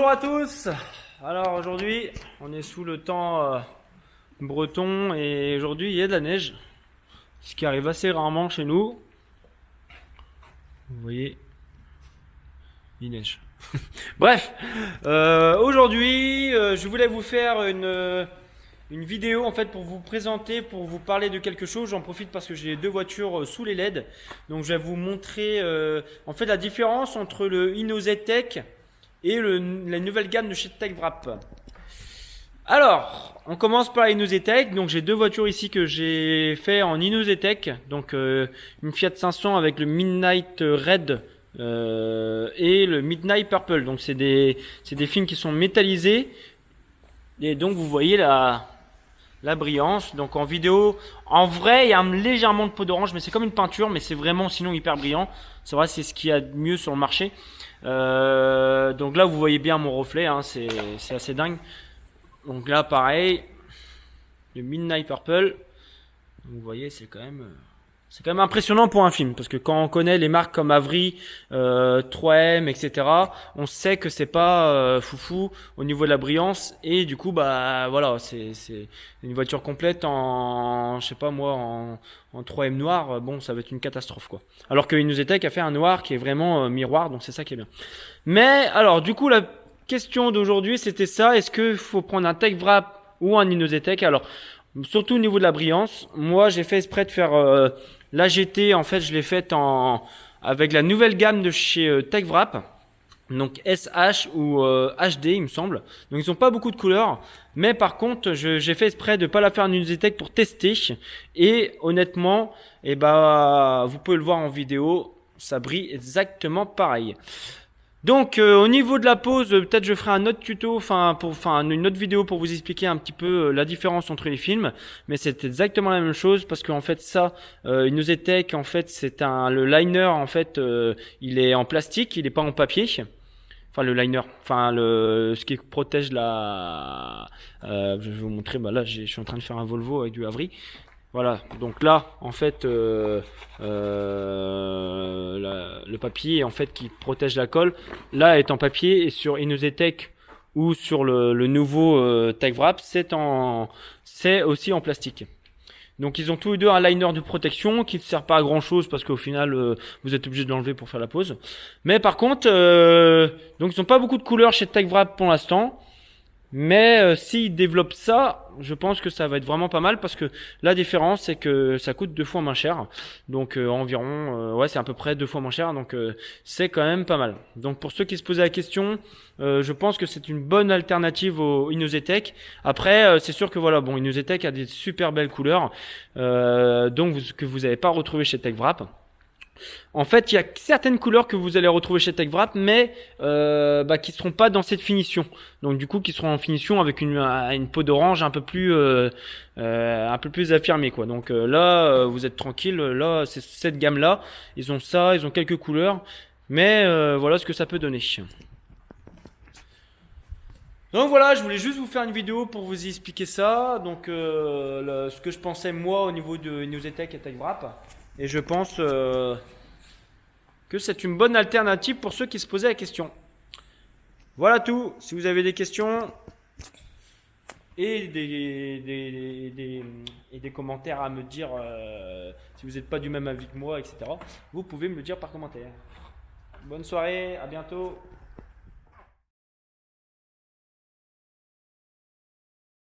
Bonjour à tous. Alors aujourd'hui, on est sous le temps breton et aujourd'hui il y a de la neige, ce qui arrive assez rarement chez nous. Vous voyez, il neige. Bref, aujourd'hui, je voulais vous faire une vidéo en fait pour vous présenter, pour vous parler de quelque chose. J'en profite parce que j'ai deux voitures sous les LED, donc je vais vous montrer en fait la différence entre le InnoZtech et la nouvelle gamme de chez TechWrap. Alors, on commence par la InnoZtech. Donc j'ai deux voitures ici que j'ai fait en InnoZtech. Donc une Fiat 500 avec le Midnight Red et le Midnight Purple. Donc c'est des films qui sont métallisés. Et donc vous voyez la brillance. Donc en vidéo, en vrai il y a légèrement de peau d'orange, mais c'est comme une peinture, mais c'est vraiment sinon hyper brillant. C'est vrai, c'est ce qu'il y a de mieux sur le marché. Donc là vous voyez bien mon reflet, hein, c'est assez dingue. Donc là pareil, le Midnight Purple, vous voyez c'est quand même impressionnant pour un film, parce que quand on connaît les marques comme Avery, 3M, etc., on sait que c'est pas foufou au niveau de la brillance, et du coup bah voilà, c'est une voiture complète en, je sais pas moi, en 3M noir, bon ça va être une catastrophe quoi. Alors que InnoZtech a fait un noir qui est vraiment miroir, donc c'est ça qui est bien. Mais alors du coup la question d'aujourd'hui c'était ça, est-ce qu'il faut prendre un TechWrap ou un InnoZtech? Alors surtout au niveau de la brillance, moi j'ai fait exprès de faire la GT, en fait je l'ai faite avec la nouvelle gamme de chez TechWrap, donc SH ou HD il me semble. Donc ils ont pas beaucoup de couleurs, mais par contre j'ai fait exprès de pas la faire en InnoZtech pour tester, et honnêtement vous pouvez le voir en vidéo, ça brille exactement pareil. Donc au niveau de la pose, peut-être je ferai un autre tuto, une autre vidéo pour vous expliquer un petit peu la différence entre les films, mais c'est exactement la même chose, parce qu'en fait ça, InnoZtech en fait c'est le liner en fait, il est en plastique, il est pas en papier. Enfin le liner, ce qui protège je vais vous montrer. Bah là je suis en train de faire un Volvo avec du Avery. Voilà, donc là, en fait, le papier en fait qui protège la colle, là est en papier, et sur InnoZtech ou sur le nouveau TechWrap, c'est aussi en plastique. Donc ils ont tous les deux un liner de protection qui ne sert pas à grand chose, parce qu'au final vous êtes obligé de l'enlever pour faire la pose. Mais par contre, donc ils n'ont pas beaucoup de couleurs chez TechWrap pour l'instant. Mais s'ils développent ça, je pense que ça va être vraiment pas mal, parce que la différence c'est que ça coûte 2 fois moins cher. Donc environ, ouais, c'est à peu près 2 fois moins cher, donc c'est quand même pas mal. Donc pour ceux qui se posaient la question, je pense que c'est une bonne alternative au InnoZtech. Après c'est sûr que voilà, bon, InnoZtech a des super belles couleurs, que vous n'avez pas retrouvé chez TechWrap. En fait, il y a certaines couleurs que vous allez retrouver chez TechWrap, mais qui seront pas dans cette finition. Donc du coup, qui seront en finition avec une peau d'orange un peu plus affirmée quoi. Donc là, vous êtes tranquille. Là, c'est cette gamme-là. Ils ont ça, ils ont quelques couleurs, mais voilà ce que ça peut donner. Donc voilà, je voulais juste vous faire une vidéo pour vous expliquer ça. Donc ce que je pensais moi au niveau de InnoZtech et TechWrap. Et je pense que c'est une bonne alternative pour ceux qui se posaient la question. Voilà tout. Si vous avez des questions et des commentaires à me dire, si vous n'êtes pas du même avis que moi, etc., vous pouvez me le dire par commentaire. Bonne soirée, à bientôt.